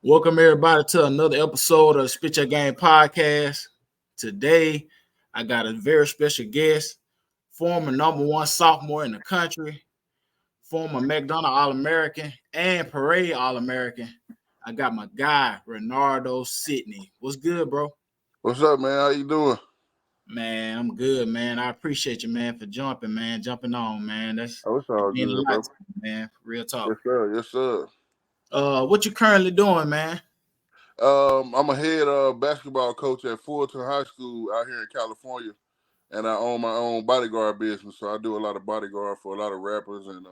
Welcome everybody to another episode of Spit Your Game Podcast. Today, I got a very special guest, former #1 sophomore in the country, former McDonald All-American and Parade All-American. I got my guy, Renardo Sidney. What's good, bro? What's up, man? How you doing? Man, I'm good, man. I appreciate you, man, for jumping on, man. That's it's all mean good, a lot bro. to me, man. Real talk. Yes, sir. Yes, sir. What you currently doing, man? I'm a head basketball coach at Fulton High School out here in California, and I own my own bodyguard business. So I do a lot of bodyguard for a lot of rappers and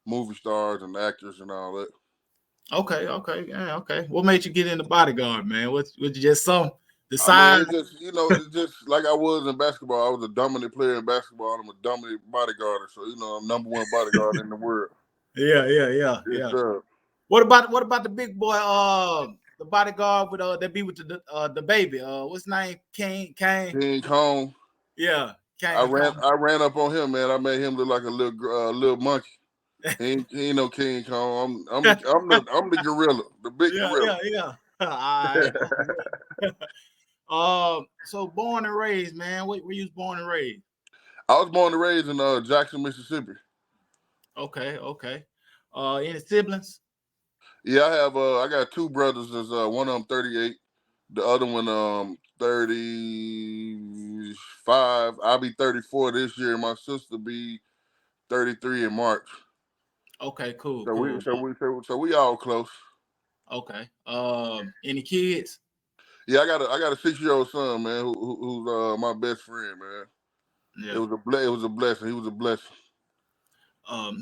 movie stars and actors and all that. Okay. Yeah, okay. What made you get into bodyguard, man? What you just decide? I mean, it's just like I was in basketball. I was a dominant player in basketball. I'm a dominant bodyguard. So, I'm #1 bodyguard in the world. Yeah. Yes, sir. What about the big boy? The bodyguard with that be with the baby. What's his name? King Kong. Yeah, Kane. I ran up on him, man. I made him look like a little monkey. He ain't no King Kong. I'm the gorilla, the big gorilla. Yeah. All right. So born and raised, man. Where you was born and raised? I was born and raised in Jackson, Mississippi. Okay. Any siblings? Yeah, I got two brothers. There's one of them 38, the other one 35. I'll be 34 this year. My sister be 33 in March. Okay, cool. So we all close. Okay. Any kids? Yeah, I got a 6-year-old son, man, who's my best friend, man. Yeah. It was a blessing. He was a blessing.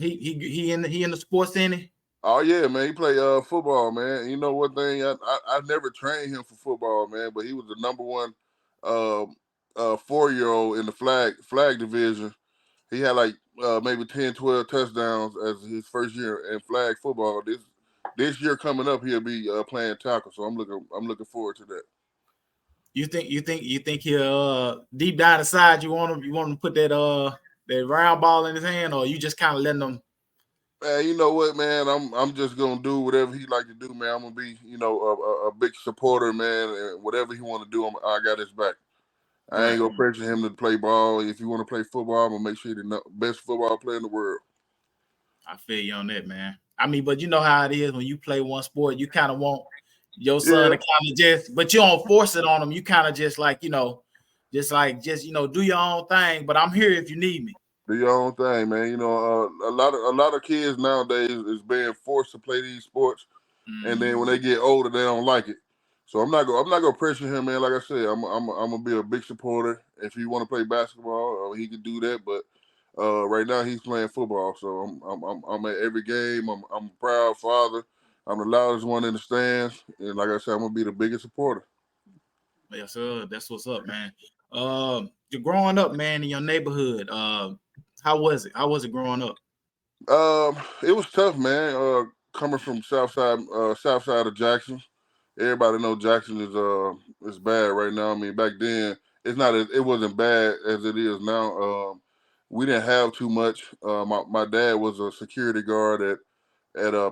He in the sports any? Oh yeah, man. He played football, man. You know what thing? I never trained him for football, man, but he was the #1 4-year-old in the flag division. He had like maybe 10, 12 touchdowns as his first year in flag football. This year coming up, he'll be playing tackle. So I'm looking forward to that. You think he'll deep down inside you want him to put that round ball in his hand, or you just kind of letting him? Man, you know what, man? I'm just gonna do whatever he like to do, man. I'm gonna be, a big supporter, man, and whatever he want to do, I got his back. I ain't gonna pressure him to play ball. If you want to play football, I'm gonna make sure he's the best football player in the world. I feel you on that, man. I mean, but you know how it is when you play one sport, you kind of want your son to kind of but you don't force it on him. You kind of just like, do your own thing. But I'm here if you need me. Do your own thing, man. A lot of kids nowadays is being forced to play these sports, and then when they get older, they don't like it. So I'm not gonna pressure him, man. Like I said, I'm gonna be a big supporter. If he want to play basketball, he can do that. But right now he's playing football, so I'm at every game. I'm a proud father. I'm the loudest one in the stands, and like I said, I'm gonna be the biggest supporter. Yes, sir. That's what's up, man. You're growing up, man, in your neighborhood. How was it? How was it growing up? It was tough, man. Coming from south side of Jackson. Everybody know Jackson is bad right now. I mean, back then it wasn't bad as it is now. We didn't have too much. My dad was a security guard at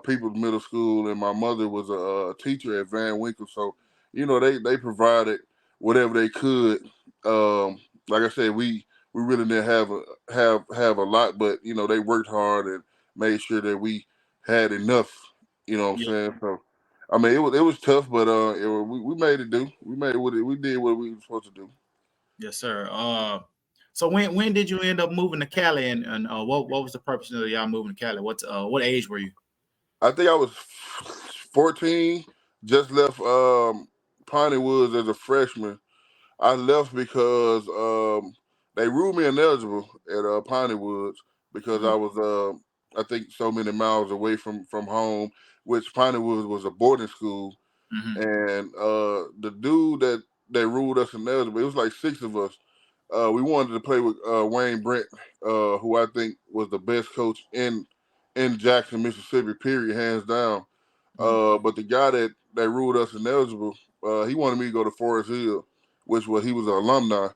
People's Middle School, and my mother was a teacher at Van Winkle. So, they provided whatever they could. Like I said, we really didn't have a lot, but they worked hard and made sure that we had enough. You know what I'm saying? So, I mean, it was tough, but we made it do. We did what we were supposed to do. Yes, sir. So when did you end up moving to Cali, and what was the purpose of y'all moving to Cali? What age were you? I think I was 14. Just left Piney Woods as a freshman. I left because they ruled me ineligible at Piney Woods because I was I think so many miles away from home, which Piney Woods was a boarding school. And the dude that ruled us ineligible, it was like 6 of us. We wanted to play with Wayne Brent, who I think was the best coach in Jackson, Mississippi, period, hands down. But the guy that ruled us ineligible, he wanted me to go to Forest Hill, he was an alumni.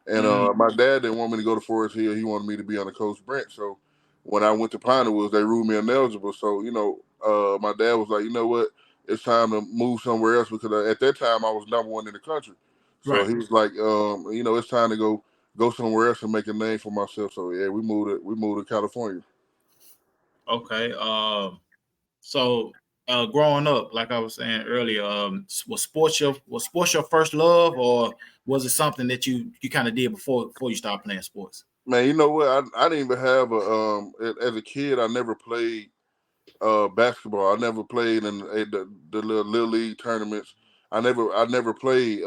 And my dad didn't want me to go to Forest Hill. He wanted me to be under Coach Brent. So when I went to Piney Woods, they ruled me ineligible. So, my dad was like, you know what? it's time to move somewhere else because at that time I was number one in the country. So Right. he was like, it's time to go somewhere else and make a name for myself. So yeah, we moved to California. Okay. So growing up, like I was saying earlier, was sports your first love, or was it something that you kind of did before you started playing sports? Man, you know what? I didn't even have as a kid. I never played basketball. I never played in the little league tournaments. I never played.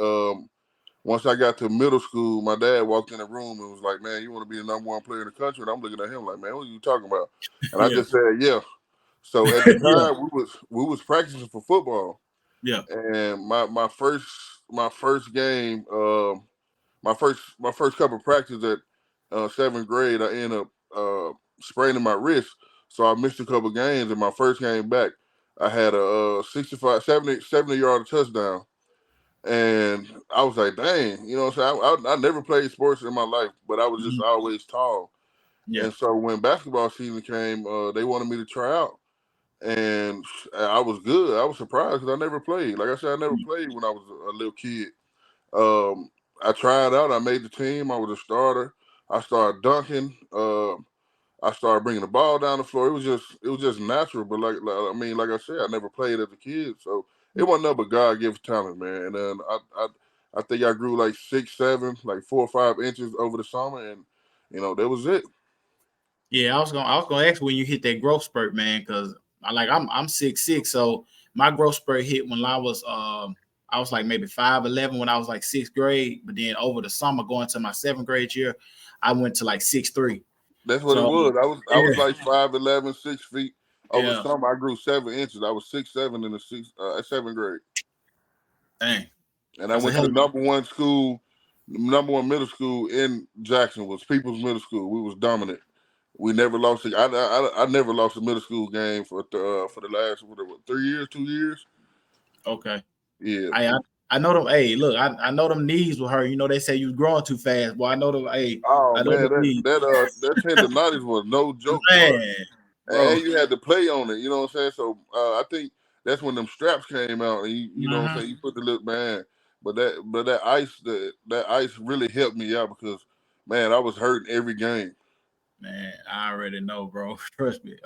Once I got to middle school, my dad walked in the room and was like, "Man, you want to be the number one player in the country?" And I'm looking at him like, "Man, what are you talking about?" And I Yeah. just said, "Yeah." So at the Yeah. time, we was practicing for football, Yeah. and my first game, my first couple of practice at seventh grade, I ended up spraining my wrist, so I missed a couple of games. And my first game back, I had a 65, 70 yard touchdown, and I was like, dang, you know what I'm saying? I never played sports in my life, but I was just Mhm. always tall. Yeah. And so when basketball season came, they wanted me to try out. And I was good. I was surprised because I never played. Like I said, I never played when I was a little kid. I tried out. I made the team. I was a starter. I started dunking. I started bringing the ball down the floor. It was just natural. But like I said, I never played as a kid, so it wasn't nothing but God given talent, man. And then I think I grew like 6'7", like 4 or 5 inches over the summer, and that was it. Yeah, I was gonna ask when you hit that growth spurt, man, because I'm 6'6", so my growth spurt hit when I was like maybe 5'11" when I was like sixth grade, but then over the summer going to my seventh grade year, I went to like 6'3". That's what it So was. I was yeah, like 5'11", 6 feet. Over the yeah, summer, I grew 7 inches. I was 6'7" in the seventh grade. dang, And I that's a went to hell the of number one school, number one middle school in Jackson was People's Middle School. We was dominant. We never lost. I never lost a middle school game for the last 3 years, 2 years. okay. Yeah, I know them. Hey, look, I know them knees with her. You know they say you was growing too fast, boy. I know them. Hey, oh I know them man, that knees, that tendonitis was no joke, boy. man, bro. And you had to play on it. You know what I'm saying? So I think that's when them straps came out, and you know what I'm Mhm. saying. You put the little man, but that ice really helped me out because man, I was hurting every game. Man, I already know, bro. Trust me.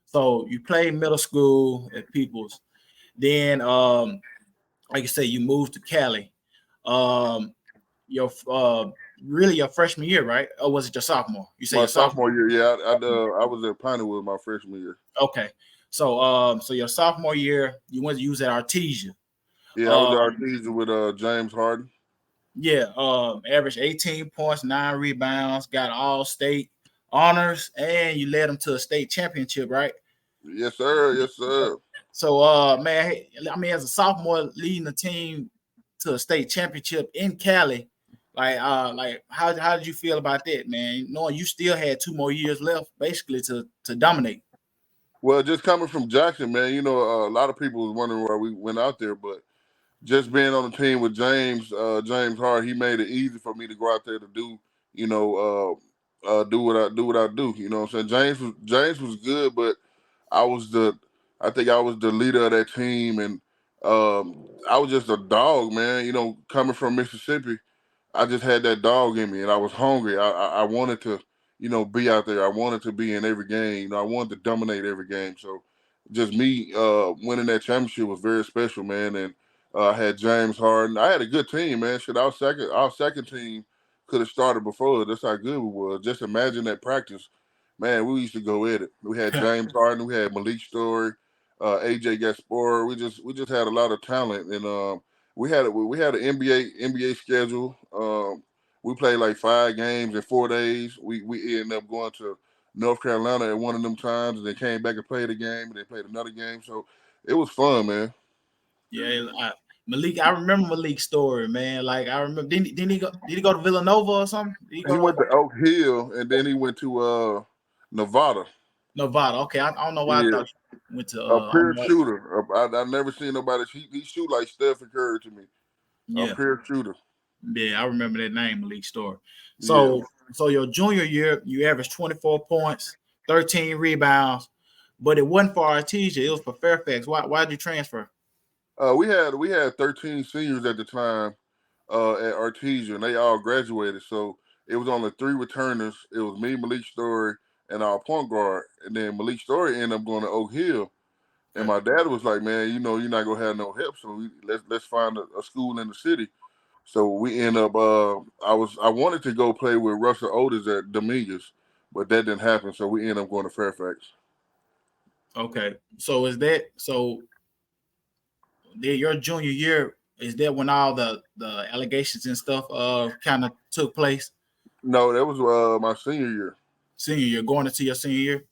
So you played middle school at People's, then like you say, you moved to Cali. Um, your really your freshman year, right? Or was it your sophomore? You say My your sophomore. sophomore year, yeah, I was at Pineywood my freshman year. Okay. So your sophomore year, you was at Artesia. Yeah, I was Um, at Artesia with James Harden. yeah, averaged 18 points, 9 rebounds, got all state honors, and you led them to a state championship, right? Yes, sir. Yes, sir. So, man, I mean, as a sophomore leading the team to a state championship in Cali, like how did you feel about that, man? Knowing you still had 2 more years left, basically to dominate. Well, just coming from Jackson, man, a lot of people was wondering why we went out there, but just being on the team with James Hart, he made it easy for me to go out there to do, do what I do. You know what I'm saying? James was good, but I was the, I think I was the leader of that team, and I was just a dog, man. Coming from Mississippi, I just had that dog in me, and I was hungry. I wanted to, be out there. I wanted to be in every game. I wanted to dominate every game. So, just me winning that championship was very special, man. And I had James Harden. I had a good team, man. Shit, our second team could have started before. That's how good we were. Just imagine that practice, man. We used to go at it. We had James Harden. We had Malik Story, AJ Gaspar. We just had a lot of talent, and we had an NBA schedule. We played like 5 games in 4 days. We ended up going to North Carolina at one of them times, and then came back and played a game, and then played another game. So it was fun, man. Yeah, Malik. I remember Malik's story, man. Like I remember, didn't he go to Villanova or something? Did he He go to went to Oak Hill, and then he went to Nevada. Nevada? Okay, I don't know why I Yeah, thought he went to a pure Nevada. shooter. I never seen nobody. He shoot like Stephen Curry to me. A Yeah. pure shooter. Yeah, I remember that name, Malik Story. Yeah. So your junior year, you averaged 24 points, 13 rebounds, but it wasn't for Artesia. It was for Fairfax. Why did you transfer? We had 13 seniors at the time at Artesia, and they all graduated. So it was only 3 returners. It was me, Malik Story, and our point guard. And then Malik Story ended up going to Oak Hill. And Okay. my dad was like, "Man, you know, you're not gonna have no help. So let's find a school in the city." So we end up. I wanted to go play with Russell Otis at Dominguez, but that didn't happen. So we ended up going to Fairfax. Okay. So is that so? Your junior year, is that when all the allegations and stuff kind of took place? No, that was my senior year. Senior year, going into your senior year.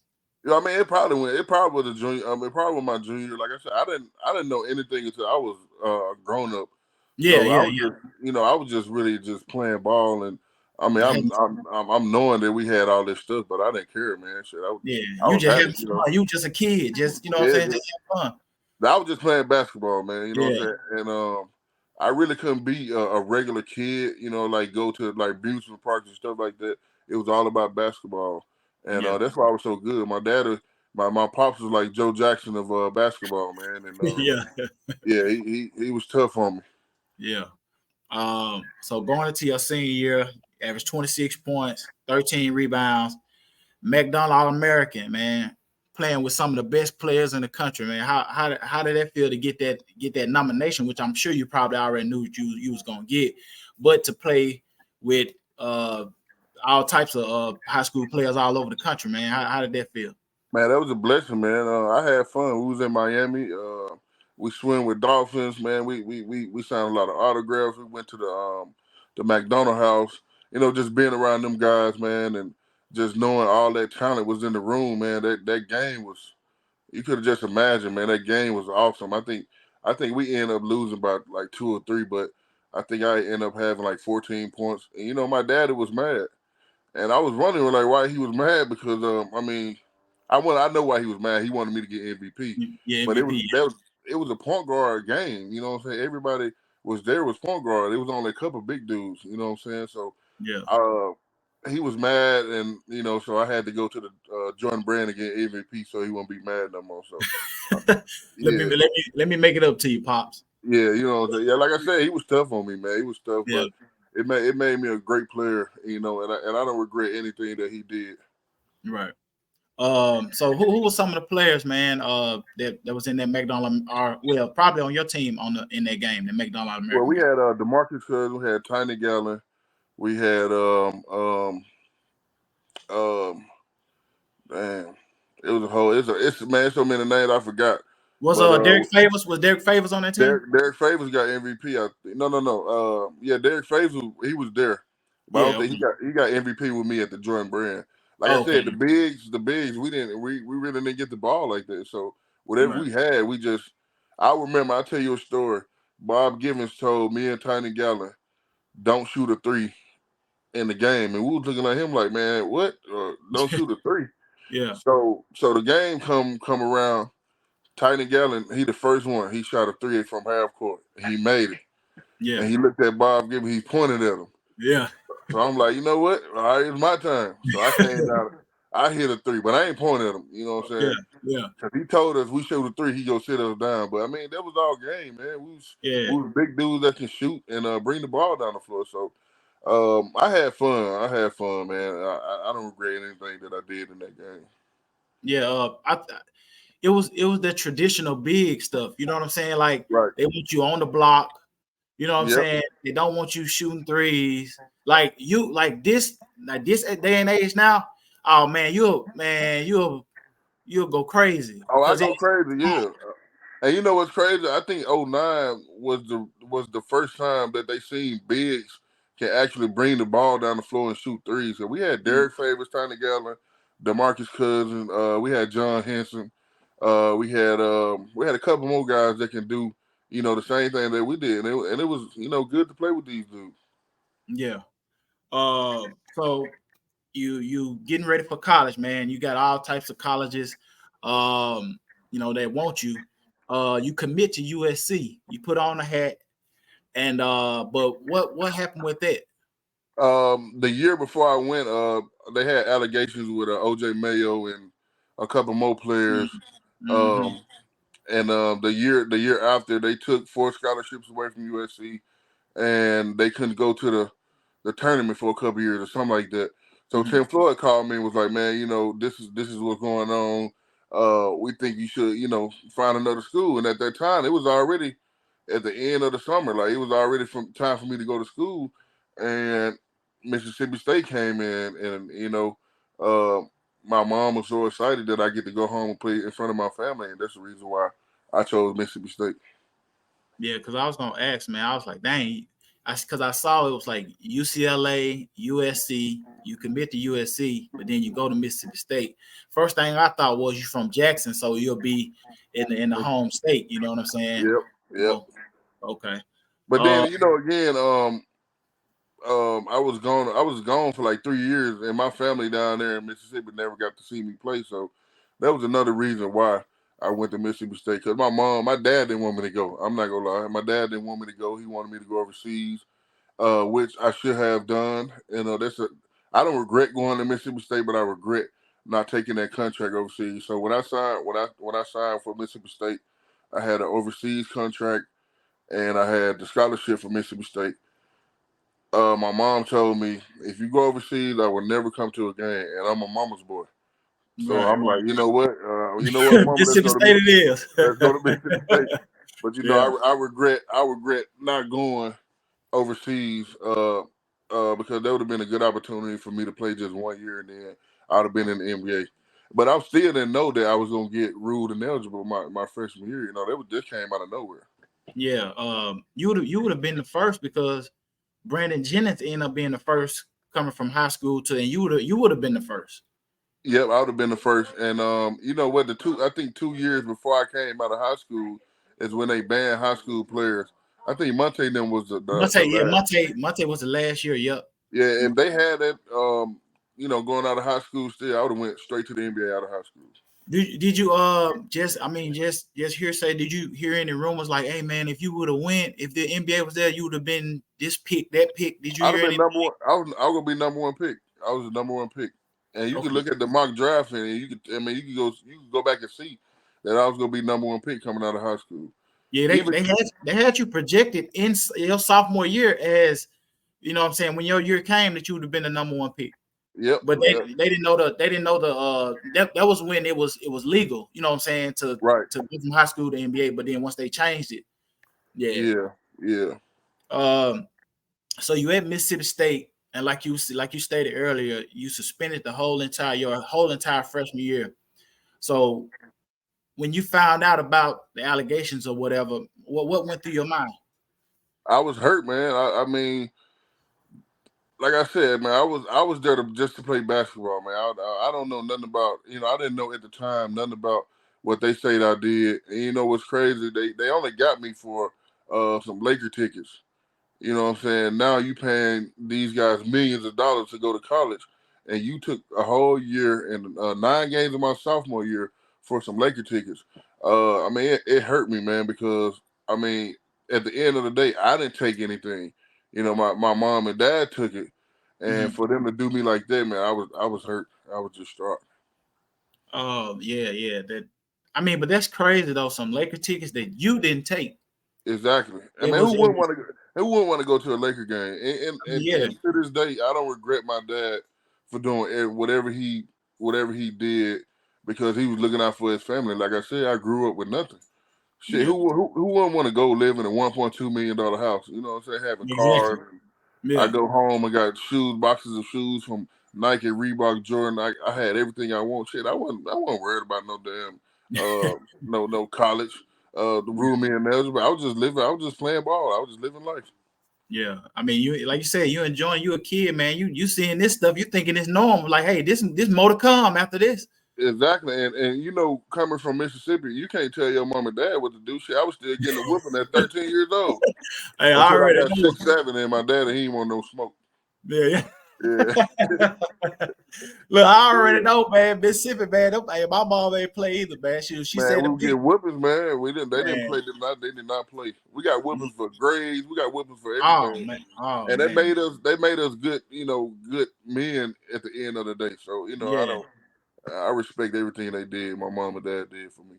Yeah, I mean, it probably went. It probably was a junior. It probably was my junior year. Like I said, I didn't know anything until I was grown up. Yeah, So I yeah, was yeah. just, I was just really just playing ball, and I mean, I hadn't, I'm knowing that we had all this stuff, but I didn't care, man. Shit, yeah, I you was just happy, having fun. You just a kid, just what I'm Yeah, saying, just have fun. I was just playing basketball, man. You know what I'm Yeah, saying? And I really couldn't be a regular kid. Like go to like amusement parks and stuff like that. It was all about basketball, and yeah, that's why I was so good. My dad, my pops was like Joe Jackson of basketball, man. And yeah, yeah, he was tough on me. yeah. So going into your senior year, average 26 points, 13 rebounds, McDonald All-American, man, playing with some of the best players in the country, man. How did that feel to get that nomination, which I'm sure you probably already knew you was gonna get, but to play with all types of high school players all over the country, man. How did that feel? Man, that was a blessing, man. I had fun. We was in Miami. We swim with dolphins, man. We signed a lot of autographs. We went to the McDonald house. Just being around them guys, man, and just knowing all that talent was in the room, man. That game was, you could have just imagined, man. That game was awesome. I think we ended up losing by like 2 or 3, but I think I ended up having like 14 points. And my daddy was mad. And I was wondering like why he was mad because I mean, I know why he was mad. He wanted me to get MVP, Yeah, but MVP. it was a point guard game. You know what I'm saying? Everybody was point guard. It was only a couple big dudes. You know what I'm saying? So Yeah. he was mad, and so I had to go to the Jordan Brand and get MVP so he won't be mad no more. So let me yeah, let me make it up to you, pops. yeah, yeah. Like I said, he was tough on me, man. He was tough, Yeah. but it made me a great player. And I don't regret anything that he did. Right. So who were some of the players, man, that was in that McDonald or probably on your team in that game, the McDonald Well, American we game? had DeMarcus Cousins, we had Tiny Gallon, we had um damn, it was a whole it's man, so many names I forgot. Was But Derek Favors on that team? Derek Favors got MVP. No. Yeah, Derek Favors he was there, but I don't Yeah, think okay. he got MVP with me at the Jordan Brand. Like I Okay. said, the bigs, we really didn't get the ball like that. So whatever Right. we had, we just. I remember. I'll tell you a story. Bob Givens told me and Tiny Gallon, "Don't shoot a 3 in the game," and we was looking at him like, "Man, what? Don't shoot a 3." Yeah. So the game come around. Tiny Gallon, he the first one. He shot a 3 from half court. He made it. Yeah. And he looked at Bob Gibbons, he pointed at him. Yeah. So I'm like, you know what? All right, it's my time. So I came down, I hit a 3, but I ain't pointing at him. You know what I'm Yeah. saying? Yeah. Because he told us we shoot a 3, he go sit us down. But I mean, that was all game, man. Yeah. We was big dudes that can shoot and bring the ball down the floor. So I had fun. Man. I don't regret anything that I did in that game. Yeah. It was the traditional big stuff. You know what I'm saying? Like Right. they want you on the block. You know what I'm Yep. saying? They don't want you shooting threes. Like this day and age now. Oh man, you'll go crazy Oh, I because go it's crazy, yeah. And you know what's crazy? I think '09 was the first time that they seen bigs can actually bring the ball down the floor and shoot threes. So we had Derek Favors, Tiny Gallon, DeMarcus Cousins, we had John Henson, we had a couple more guys that can do the same thing that we did, and it was good to play with these dudes. yeah. So you getting ready for college, man. You got all types of colleges, that want you. You commit to USC. You put on a hat, and but what happened with that? The year before I went, they had allegations with OJ Mayo and a couple more players. Mm-hmm. Um, and the year after, they took 4 scholarships away from USC, and they couldn't go to the tournament for a couple years or something like that. So Mm-hmm. Tim Floyd called me and was like, "Man, this is what's going on. We think you should, find another school." And at that time, it was already at the end of the summer. Like, it was already from time for me to go to school, and Mississippi State came in, and uh, my mom was so excited that I get to go home and play in front of my family, and that's the reason why I chose Mississippi State. Yeah, because I was gonna ask, man. I was like, dang, because I saw it was like UCLA, USC. You commit to USC, but then you go to Mississippi State. First thing I thought was you from Jackson, so you'll be in the home state. You know what I'm saying? Yep, yep. So okay. But then, Uh, again, I was gone for like 3 years, and my family down there in Mississippi never got to see me play. So that was another reason why I went to Mississippi State. Because my dad didn't want me to go. I'm not gonna lie, my dad didn't want me to go. He wanted me to go overseas, which I should have done. I don't regret going to Mississippi State, but I regret not taking that contract overseas. So when I signed for Mississippi State, I had an overseas contract, and I had the scholarship for Mississippi State. My mom told me, if you go overseas, I will never come to a game, and I'm a mama's boy. So right, I'm like, right. mama, let's Mississippi go to State it is. let's go to Mississippi State. But Yeah. I regret not going overseas, because that would have been a good opportunity for me to play just 1 year, and then I'd have been in the NBA. But I still didn't know that I was gonna get ruled ineligible my freshman year. That just came out of nowhere. Yeah. You would have been the first because Brandon Jennings ended up being the first coming from high school to, and you would have been the first. Yep, I would have been the first. And you know what? I think 2 years before I came out of high school is when they banned high school players. I think Monte and them was the Monte, yeah, last. Monte was the last year. Yep. Yeah, if they had that, going out of high school still, I would have went straight to the NBA out of high school. Did you just hearsay? Did you hear any rumors like, hey man, if you would have went, if the NBA was there, you would have been this pick, that pick? Did you I'd have hear been anything? number one. I was gonna be number one pick. I was the number one pick. And you can Okay. look at the mock draft, and you can go back and see that I was gonna be number one pick coming out of high school. Yeah, they Even they had they had you projected in your sophomore year as, you know what I'm saying, when your year came that you would have been the number one pick. yep, But yep, they didn't know the that was when it was legal, you know what I'm saying, right, to go from high school to NBA. But then once they changed it, yeah. yeah, yeah. Um so you at Mississippi State, and like you stated earlier, you suspended your whole entire freshman year. So when you found out about the allegations or whatever, what went through your mind? I was hurt, man. I mean, like I said, man, I was there just to play basketball, man. I don't know nothing about, I didn't know at the time nothing about what they said I did. And you know what's crazy? They only got me for some Laker tickets. You know what I'm saying? Now you paying these guys millions of dollars to go to college, and you took a whole year and 9 games of my sophomore year for some Laker tickets. I mean, it hurt me, man, because I mean, at the end of the day, I didn't take anything. My mom and dad took it, and Mhm. for them to do me like that, man, I was hurt. I was distraught. Oh yeah, yeah. But that's crazy though. Some Laker tickets that you didn't take. Exactly. I It mean, was, who it wouldn't was want to? Who wouldn't want to go to a Laker game? And yeah, to this day, I don't regret my dad for doing whatever he did, because he was looking out for his family. Like I said, I grew up with nothing. Shit, yeah, who wouldn't want to go live in a $1.2 million house? You know what I'm saying? Having exactly. cars. I Yeah, go home and got boxes of shoes from Nike, Reebok, Jordan. I had everything I want. Shit, I wasn't worried about no damn no college, the room in Melbourne. I was just playing ball. I was just living life. yeah. You, like you said, you enjoying. You a kid, man. You seeing this stuff. You thinking it's normal. Like, hey, this more to come after this. Exactly, and coming from Mississippi, you can't tell your mom and dad what to do. Shit, I was still getting a whipping at 13 years old Hey, I until I already got know. 6, 7, and my daddy he didn't want no smoke. Yeah, Yeah, yeah. Look, I already yeah. know, man. Mississippi, man. Hey, my mom ain't play either, man. She Man, said we the would big get whippings, man. They didn't man. play. They did not play. We got whippings for grades. We got whippings for Oh everything. man. Oh And they man. made us good, good men at the end of the day. So I Yeah. don't. I respect everything they did. My mom and dad did for me.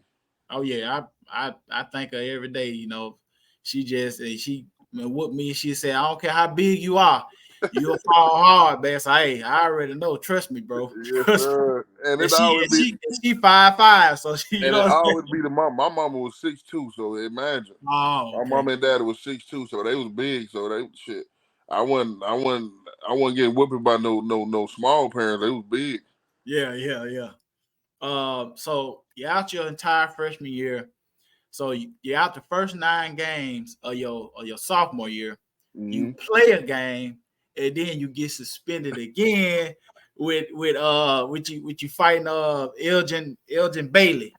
Oh yeah, I thank her every day. You know, she with me. She said, I don't care how big you are, you'll fall hard, man. So hey, I already know. Trust me, bro. Yes, Trust me. sir. And And it she always and be, she and she 5'5", so she, you and know it what I'm saying? always be the mom. My mama was 6'2", so imagine. Oh, My okay. mom and dad was 6'2", so they was big. So they shit. I wasn't getting whooped by no small parents. They was big. Yeah, yeah, yeah. So you're out your entire freshman year. So you're out the first 9 games of your sophomore year. You Mm-hmm. play a game, and then you get suspended again with you fighting Elgin Bailey.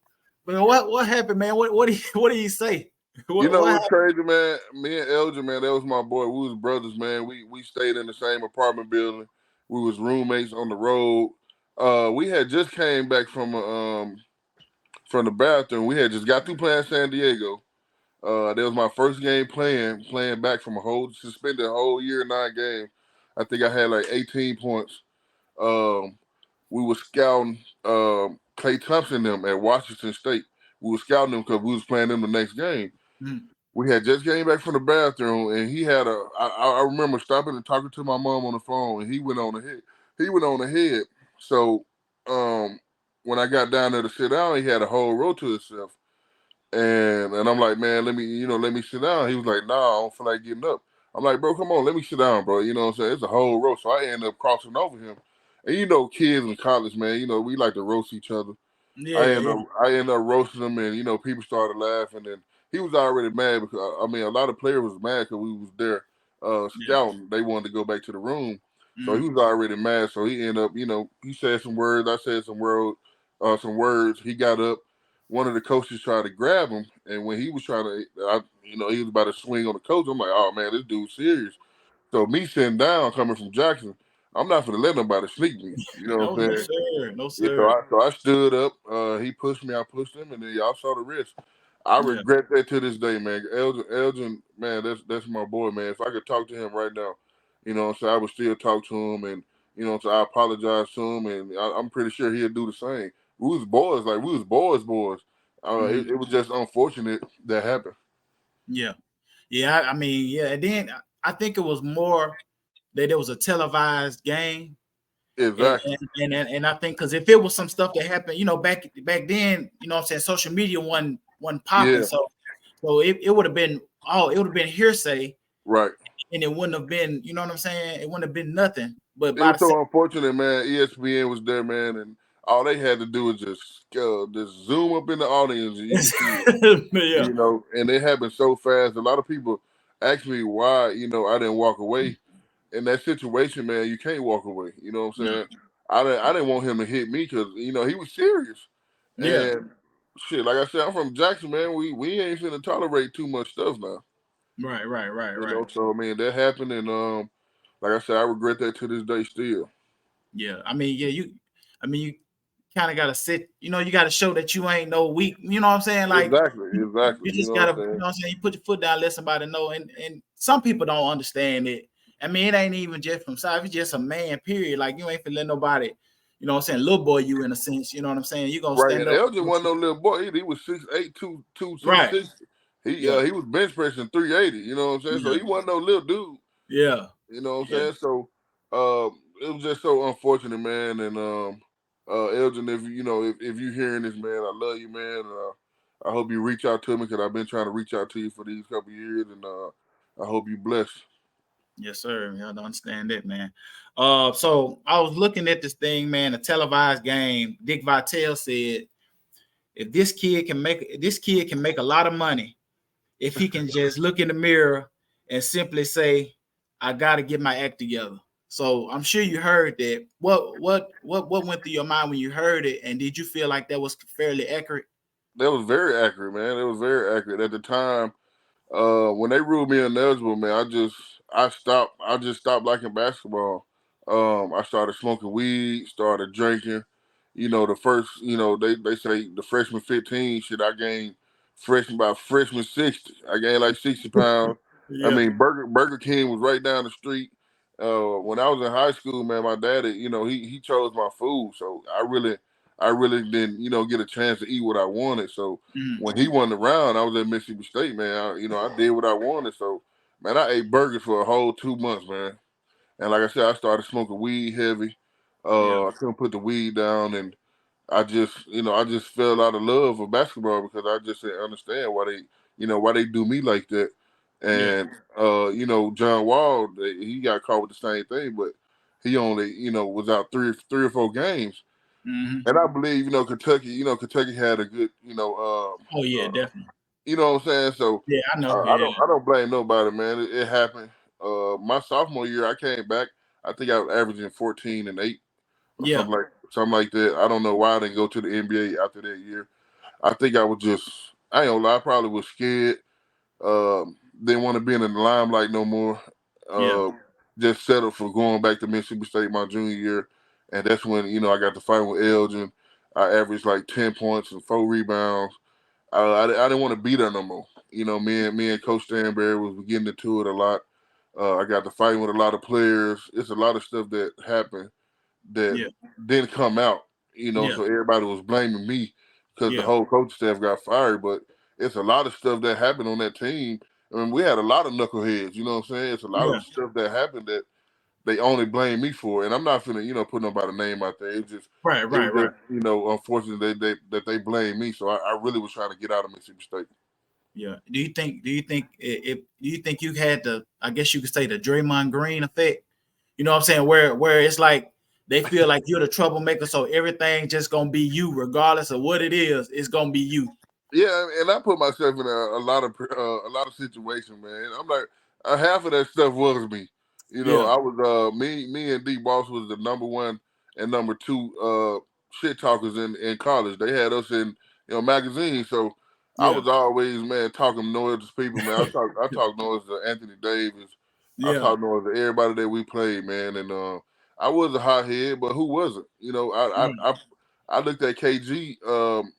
But what happened, man? What did he say? You know What what's happened? crazy, man? Me and Elgin, man, that was my boy. We was brothers, man. We stayed in the same apartment building. We was roommates on the road. We had just came back from the bathroom. We had just got through playing San Diego. That was my first game playing back from a whole suspended a whole year, 9 games. I think I had like 18 points. Um, we were scouting Clay Thompson them at Washington State. We were scouting them because we was playing them the next game. Mm, We had just came back from the bathroom, and he had a. I remember stopping and talking to my mom on the phone, and he went on ahead. He went on ahead. So, when I got down there to sit down, he had a whole row to himself. And I'm like, man, let me sit down. He was like, nah, I don't feel like getting up. I'm like, bro, come on, let me sit down, bro. You know what I'm saying? It's a whole row. So I ended up crossing over him. And kids in college, man, we like to roast each other. I yeah, ended yeah, up I ended up roasting him, and people started laughing, and he was already mad because I mean a lot of players was mad because we was there yeah. scouting. They wanted to go back to the room, so he Mm, was already mad. So he ended up, he said some words. I said some words. He got up. One of the coaches tried to grab him, and when he was trying to, he was about to swing on the coach. I'm like, oh man, this dude's serious. So me sitting down, coming from Jackson, I'm not gonna let nobody sneak me. You know no, what I'm no, saying? sir, no, Yeah, so sir. I stood up. He pushed me. I pushed him, and then y'all saw the rest. I Yeah, regret that to this day, man. Elgin, man, that's my boy, man. If I could talk to him right now, so I would still talk to him, and so I apologize to him, and I'm pretty sure he'll do the same. We was boys, like we was boys. mm, It was just unfortunate that happened. yeah, yeah. I mean, yeah. And then I think it was more that it was a televised game. And Exactly. and I think because if it was some stuff that happened, back then, what I'm saying, social media wasn't popping, Yeah. so it would have been it would have been hearsay, Right. and it wouldn't have been, what I'm saying, it wouldn't have been nothing. But It by was the same, so unfortunate, man. ESPN was there, man, and all they had to do was just zoom up in the audience, and you can see it. yeah, And it happened so fast. A lot of people ask me why, I didn't walk away. In that situation, man, you can't walk away. You know what I'm yeah, saying? I didn't want him to hit me because he was serious. yeah, And shit, like I said, I'm from Jackson, man. We ain't finna tolerate too much stuff now. right, right, right, right, So I mean that happened, and like I said, I regret that to this day still. yeah. I mean, yeah, you kind of got to sit, you got to show that you ain't no weak, you know what I'm saying? Like, Exactly, you, exactly. you You just know got to, what I'm saying? what I'm saying? You put your foot down, let somebody know. And some people don't understand it. I mean, it ain't even just from side, it's just a man, period. Like, you ain't finna let nobody, what I'm saying, little boy you in a sense, you know what I'm saying? You going to Right, stand and up. Elgin wasn't no little boy. He was 6'8", 260. Yeah, He was bench pressing 380. You know what I'm saying? So yeah, he wasn't no little dude. yeah, You know what I'm yeah, saying? So it was just so unfortunate, man. And Elgin, if you hearing this, man, I love you, man. I hope you reach out to me because I've been trying to reach out to you for these couple years, and I hope you blessed. yes, sir. Yeah, I don't understand that, man. So I was looking at this thing, man, a televised game. Dick Vitale said, if this kid can make a lot of money if he can just look in the mirror and simply say, I gotta get my act together. So I'm sure you heard that. What went through your mind when you heard it, and did you feel like that was fairly accurate? That was very accurate, man. It was very accurate at the time. When they ruled me ineligible, man, I just stopped liking basketball. I started smoking weed, started drinking. The first, they say the freshman 15 shit, I gained freshman 60. I gained like 60 pounds. I Yeah, mean, Burger King was right down the street. When I was in high school, man, my daddy, he chose my food. So I really didn't, get a chance to eat what I wanted. So Mm. when he wasn't around, I was at Mississippi State, man. I did what I wanted. So, man, I ate burgers for a whole 2 months, man. And like I said, I started smoking weed heavy. Yeah. I couldn't put the weed down, and I just fell out of love for basketball because I just didn't understand why they do me like that. Yeah. And John Wall, he got caught with the same thing, but he only, was out three or four games. Mm-hmm. And I believe, Kentucky had a good, Oh yeah, definitely. you know what I'm saying? So Yeah, I know. I Yeah. don't blame nobody, man. It happened. My sophomore year, I came back. I think I was averaging 14 and 8 or Yeah. something like that. I don't know why I didn't go to the NBA after that year. I think I was just, I ain't gonna lie, I probably was scared. Didn't want to be in the limelight no more. Yeah. Just settled for going back to Mississippi State my junior year, and that's when I got to fight with Elgin. I averaged like 10 points and 4 rebounds. I didn't want to be there no more. Me and Coach Stanberry was getting into it a lot. I got to fighting with a lot of players. It's a lot of stuff that happened that Yeah. didn't come out. Yeah. So everybody was blaming me because the Yeah. whole coach staff got fired. But it's a lot of stuff that happened on that team. I mean, we had a lot of knuckleheads. You know what I'm saying? It's a lot Yeah. of stuff that happened that they only blame me for, and I'm not finna, put nobody's name out there. Right. It was Right. Right. just, unfortunate that they blame me. So I really was trying to get out of Mississippi State. Yeah. Do you think you had the, I guess you could say, the Draymond Green effect? You know what I'm saying? Where it's like they feel like you're the troublemaker, so everything just gonna be you, regardless of what it is. It's gonna be you. Yeah, and I put myself in a lot of situations, man. I'm like, half of that stuff was me. Yeah. I was me and D Boss was the number one and number two shit talkers in college. They had us in magazines, so I Yeah. was always, man, talking noise to people, man. I talk noise to Anthony Davis. I Yeah. talk noise to everybody that we played, man, and I was a hothead, but who wasn't? Right. I looked at KG,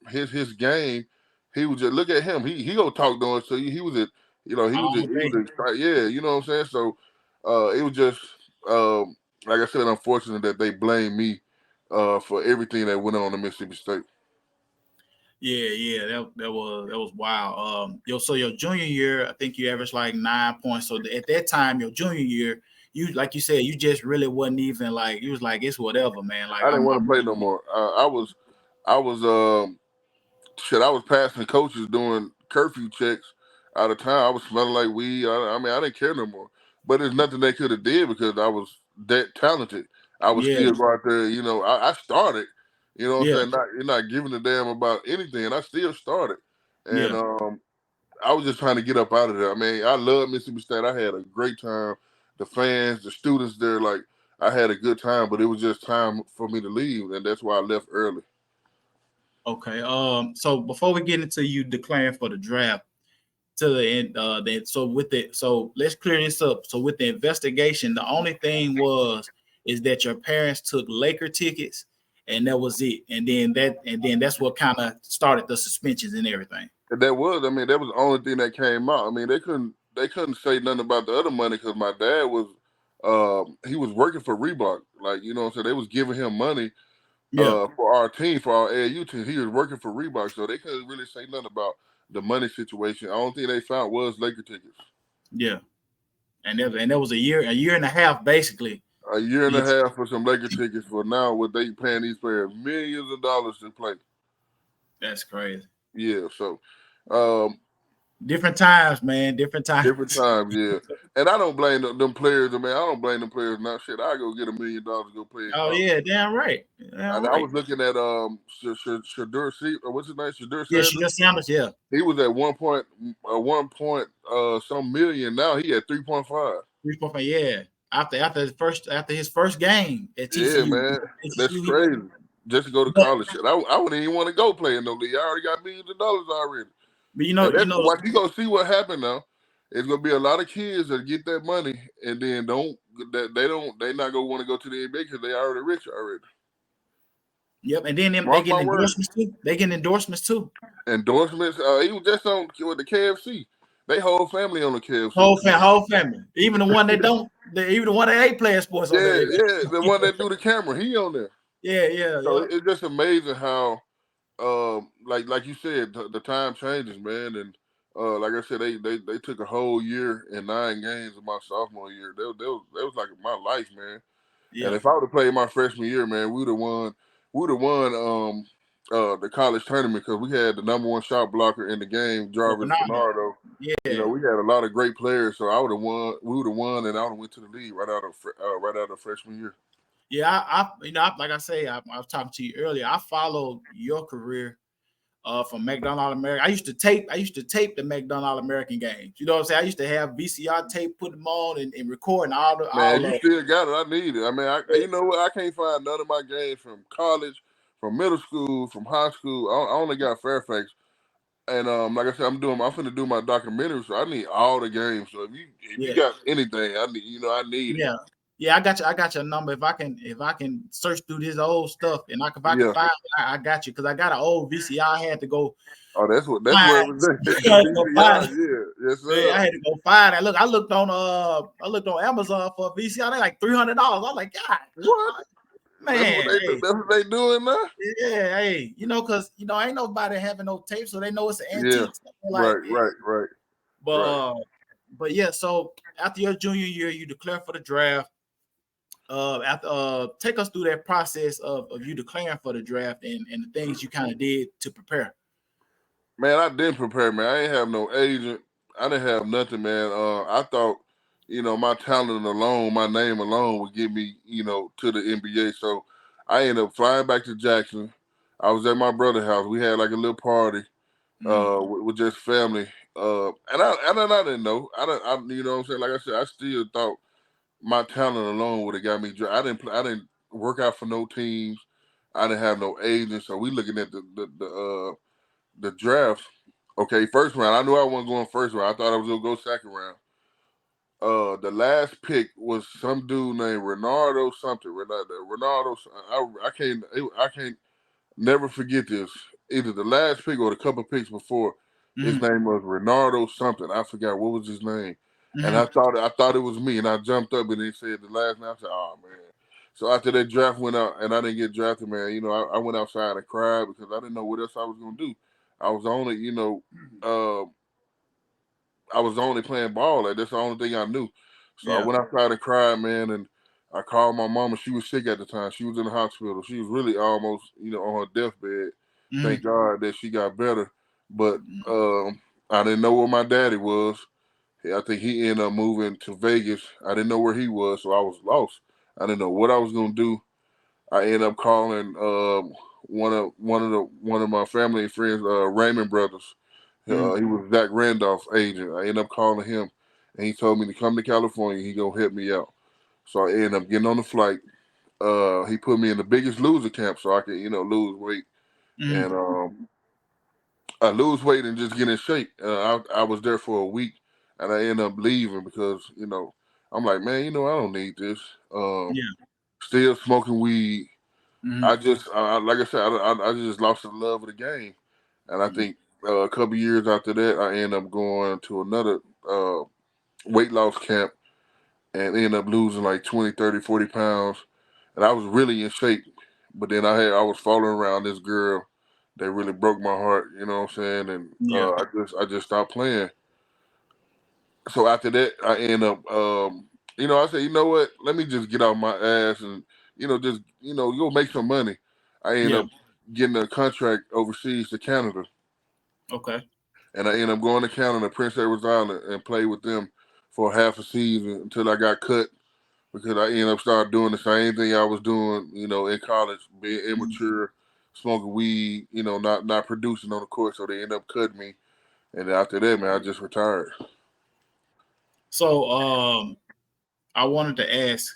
his game. He was just look at him. He gonna talk noise to you. He was All day. yeah. You know what I'm saying? So it was just like I said, unfortunate that they blame me for everything that went on in Mississippi State. Yeah, yeah, that was wild. So your junior year, I think you averaged like 9 points. So at that time, your junior year, you, like you said, you just really wasn't even like, you was like, it's whatever, man. Like I didn't want to I'm play no more. I was shit. I was passing coaches doing curfew checks out of town. I was smelling like weed. I mean, I didn't care no more. But there's nothing they could have did because I was that talented. I was yeah, still go out there. I started. You know what yeah, I'm saying? You're not giving a damn about anything. And I still started. And yeah. I was just trying to get up out of there. I mean, I love Mississippi State. I had a great time. The fans, the students there, like I had a good time. But it was just time for me to leave, and that's why I left early. Okay. So before we get into you declaring for the draft, to the end, so let's clear this up. So with the investigation, the only thing is that your parents took Laker tickets, and that was it. And then that's what kind of started the suspensions and everything. And that was, I mean, that was the only thing that came out. I mean, they couldn't say nothing about the other money because my dad was, he was working for Reebok. Like, you know what I'm saying? They was giving him money Yeah, for our team, for our AAU team. He was working for Reebok, so they couldn't really say nothing about the money situation. The only thing they found was Laker tickets. yeah. And that was a year and a half basically. A year and a Yes. half for some Laker tickets for now what they paying these players millions of dollars to play. That's crazy. Yeah, so um, Different times, man. Different different times. times, yeah. And I don't blame them players. I mean, I don't blame them players now. Shit, I go get $1 million to go play in Oh college. yeah, damn right. And Damn I right. was looking at Shadur or what's his name, Shadur Yeah, Sanders. she just sounded, yeah. He was at 1 point some million. Now he at 3.5. 3.5, yeah. After his first game at Yeah, TCU. man, that's He crazy. Just to go to but, college. Shit, I wouldn't even want to go play in no league. I already got millions of dollars already. but And that's what you gonna see what happened now. It's gonna be a lot of kids that get that money and then they not gonna want to go to the NBA because they already rich already. yep, and then they Mark get my words. endorsements too. They get endorsements too. Endorsements. He was just on with the KFC. They whole family on the KFC. Whole family. Even the one that don't, even the one that ain't playing sports on Yeah, there. yeah. The one that do the camera, he on there. Yeah. So it's just amazing how, like you said, the time changes, man. And like I said, they took a whole year and 9 games in my sophomore year. That was like my life, man. And Yeah. if I would have played my freshman year, man, we'd have won. We'd have won the college tournament because we had the #1 shot blocker in the game, Jarvis Renardo. Renardo. You Yeah. know, we had a lot of great players, so I would have won. We would have won, and I would have went to the league right out of freshman year. Yeah, like I say, I was talking to you earlier. I followed your career from McDonald American. I used to tape the McDonald American games. You know what I'm saying? I used to have VCR tape, put them on and recording Man, all you of still got it. I need it. I mean, you know what? I can't find none of my games from college, from middle school, from high school. I only got Fairfax. And like I said, I'm finna do my documentary, so I need all the games. So if you yeah, got anything, I need it. yeah. Yeah, I got your number. If I can search through this old stuff and if I can Yeah. find it, I got you because I got an old VCR. I had to go Oh, that's find where it was at. I The had to go find VCR, it. yeah, yes Man, sir. I had to go find it. Look, I looked on Amazon for a VCR. They like $300. I was like, God, What? man, hey, That's what they doing now. yeah, hey, because ain't nobody having no tape, so they know it's an Yeah, antique. Like, but right. but yeah. So after your junior year, you declare for the draft. Take us through that process of you declaring for the draft and the things you kind of did to prepare. Man, I didn't prepare, man. I ain't have no agent. I didn't have nothing, man. I thought, my talent alone, my name alone would get me, to the NBA. So I ended up flying back to Jackson. I was at my brother's house. We had like a little party with just family. And I didn't know. You know what I'm saying? Like I said, I still thought my talent alone would have got me. I didn't work out for no teams. I didn't have no agents. So we looking at the draft. Okay, first round. I knew I wasn't going first round. I thought I was gonna go second round. The last pick was some dude named Renardo something. Renardo. I can't never forget this. Either the last pick or the couple picks before. His name was Renardo something. I forgot what was his name. And I thought it was me, and I jumped up and he said the last name. I said, "Oh man!" So after that draft went out and I didn't get drafted, man, I went outside and cried because I didn't know what else I was gonna do. I was only, uh, I was only playing ball. Like that's the only thing I knew. So I Yeah. went outside and cried, man, and I called my mama. She was sick at the time. She was in the hospital. She was really almost, on her deathbed. Thank God that she got better. But I didn't know where my daddy was. I think he ended up moving to Vegas. I didn't know where he was, so I was lost. I didn't know what I was gonna do. I ended up calling one of my family and friends, Raymond Brothers. He was Zach Randolph's agent. I ended up calling him, and he told me to come to California. He gonna help me out. So I ended up getting on the flight. He put me in the biggest loser camp so I could, lose weight. And I lose weight and just get in shape. I was there for a week, and I ended up leaving because I'm like, man, I don't need this. Yeah. Still smoking weed. Mm-hmm. Like I said, I just lost the love of the game, and I think a couple years after that, I ended up going to another weight loss camp and ended up losing like 20, 30, 40 pounds, and I was really in shape. But then I was following around this girl that really broke my heart. You know what I'm saying? And Yeah. I just stopped playing. So after that, I end up, I said, you know what? Let me just get off my ass and, just, go make some money. I end Yeah. up getting a contract overseas to Canada. Okay. And I end up going to Canada, Prince Edward Island, and play with them for half a season until I got cut because I ended up started doing the same thing I was doing, in college, being immature, smoking weed, not producing on the court. So they end up cutting me. And after that, man, I just retired. So I wanted to ask,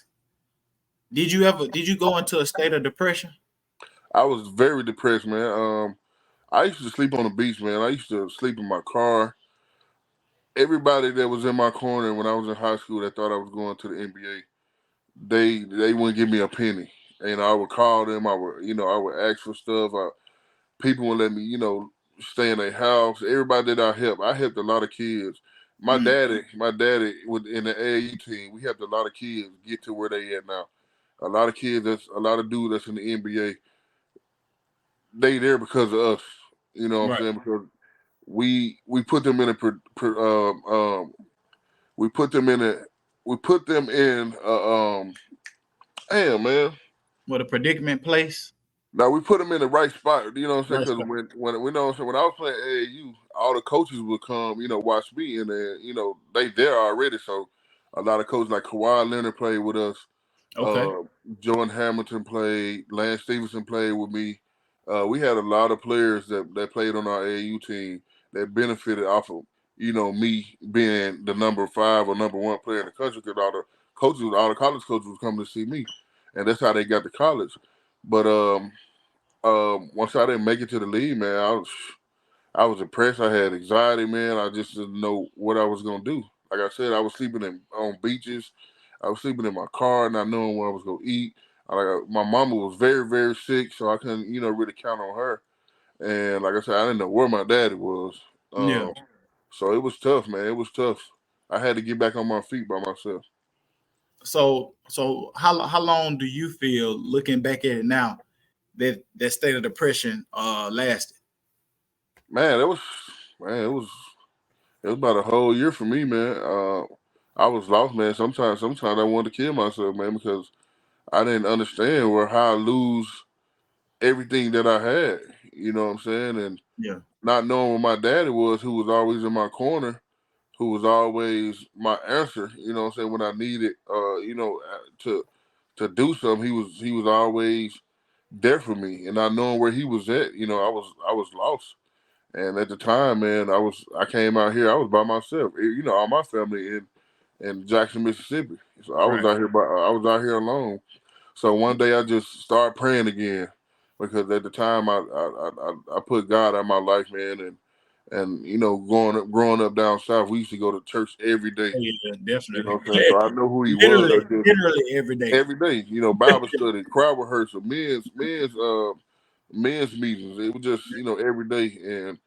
did you go into a state of depression? I was very depressed, man. I used to sleep on the beach, man. I used to sleep in my car. Everybody that was in my corner when I was in high school that thought I was going to the NBA, they wouldn't give me a penny. And I would call them. I would ask for stuff. People would let me, stay in their house. Everybody that I helped a lot of kids. My daddy, was in the AAU team. We helped a lot of kids get to where they at now. A lot of kids, a lot of dudes that's in the NBA, they there because of us. You know what I'm Right. saying? Because we put them in we put them in a we put them in damn man. What a predicament place. Now we put them in the right spot, you know what I'm saying? Right. Because when we know what I'm saying, when I was playing AAU, all the coaches would come, watch me, and then they there already. So a lot of coaches like Kawhi Leonard played with us, Okay. uh, Jordan Hamilton played, Lance Stevenson played with me. We had a lot of players that played on our AAU team that benefited off of me being the number 5 or number 1 player in the country because all the college coaches was coming to see me, and that's how they got to college. But once I didn't make it to the league, man, I was depressed. I had anxiety, man. I just didn't know what I was gonna do. Like I said, I was sleeping on beaches. I was sleeping in my car, not knowing what I was gonna eat. My mama was very, very sick, so I couldn't, really count on her. And like I said, I didn't know where my daddy was. Yeah. So it was tough, man. It was tough. I had to get back on my feet by myself. So how long do you feel, looking back at it now, that state of depression lasted? Man, it was about a whole year for me, man. I was lost, man. Sometimes I wanted to kill myself, man, because I didn't understand how I lose everything that I had. You know what I'm saying? And Yeah. not knowing where my daddy was, who was always in my corner, who was always my answer. You know what I'm saying? When I needed, to do something, he was always there for me. And not knowing where he was at, I was lost. And at the time, man, I came out here. I was by myself. All my family in Jackson, Mississippi. So Right. I was out here alone. So one day I just started praying again, because at the time I put God out of my life, man, and growing up down south, we used to go to church every day. Oh, yeah, You know definitely. what I'm saying? So I know who he was. literally, literally every day. Every day, Bible study, crowd rehearsal, men's meetings. It was just every day, and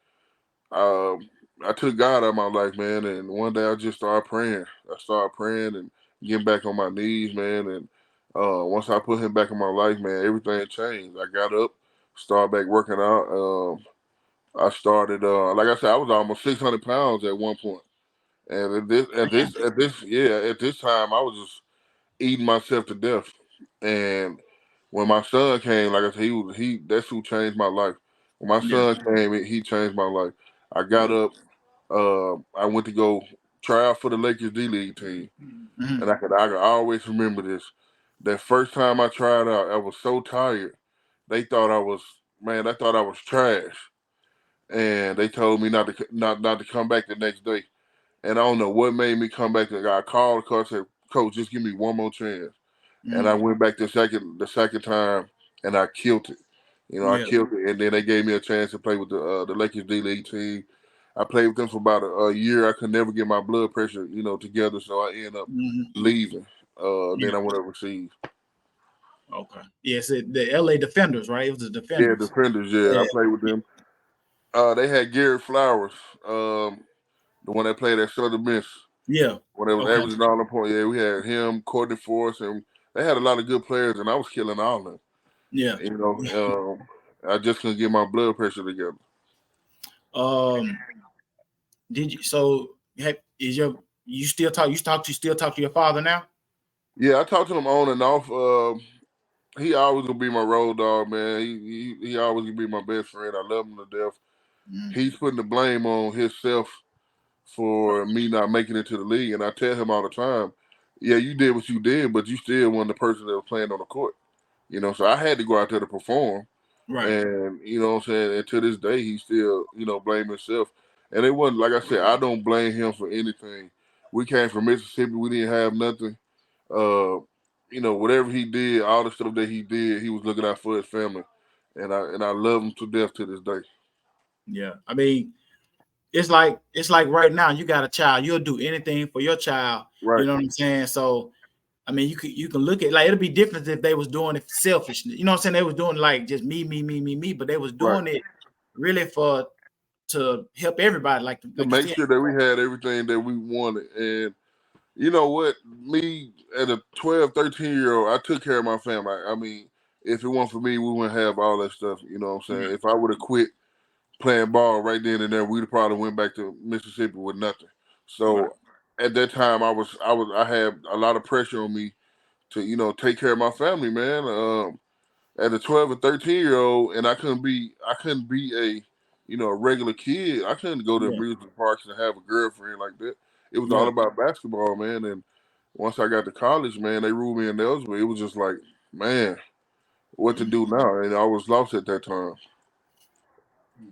um, I took God out of my life, man, and one day I just started praying. I started praying and getting back on my knees, man. And once I put Him back in my life, man, everything changed. I got up, started back working out. I started, like I said, I was almost 600 pounds at one point, and at this time, I was just eating myself to death. And when my son came, like I said, that's who changed my life. When my Yeah. son came, he changed my life. I got Yeah. up. I went to go try out for the Lakers D League team, Mhm. and I could always remember this. That first time I tried out, I was so tired. They thought I was I thought I was trash, and they told me not to come back the next day. And I don't know what made me come back. I called the coach and said, "Coach, just give me one more chance." And I Mhm. went back the second time, and I killed it. I Yeah. killed it, and then they gave me a chance to play with the Lakers D League team. I played with them for about a year. I could never get my blood pressure, together, so I ended up Mhm. leaving. Yeah. Then I went overseas. Okay. Yes, the LA Defenders, right? It was the Yeah, Defenders. defenders. Yeah, I Yeah. played with them. They had Garrett Flowers, the one that played at Southern Miss, Yeah. when they was Okay. averaging all the points. Yeah, we had him, Courtney Force, and they had a lot of good players, and I was killing all of them. Yeah. I just couldn't get my blood pressure together. Um. Did you? So, is you still talk? You still talk to your father now? Yeah, I talked to him on and off. He always gonna be my road dog, man. He always gonna be my best friend. I love him to death. Mhm. He's putting the blame on himself for me not making it to the league, and I tell him all the time, "Yeah, you did what you did, but you still wasn't the person that was playing on the court." So I had to go out there to perform, Right. and what I'm saying. And to this day, he still blame himself. And it wasn't like I said. I don't blame him for anything. We came from Mississippi. We didn't have nothing. Uh, whatever he did, all the stuff that he did, he was looking out for his family, and I love him to death to this day. Yeah. I mean, it's like right now you got a child. You'll do anything for your child. You Right, know what I'm saying? So, I mean, you can look at, like, it'll be different if they was doing it selfishly. You know what I'm saying? They was doing like just me, me, me, me, me, but they was right. doing it really to help everybody. Like To you make said. sure that we had everything that we wanted, and You know what? Me as a 12, 13-year-old, I took care of my family. I mean, if it weren't for me, we wouldn't have all that stuff. You know what I'm saying? Right. If I would have quit playing ball right then and there, we'd have probably went back to Mississippi with nothing. Right. So at that time, I had a lot of pressure on me to, take care of my family, man. As a 12 and 13-year-old, and I couldn't be a regular kid. I couldn't go to Yeah. amusement parks and have a girlfriend like that. It was all Right. about basketball, man. And once I got to college, man, they ruled me in eligible. It was just like, man, what to do now? And I was lost at that time.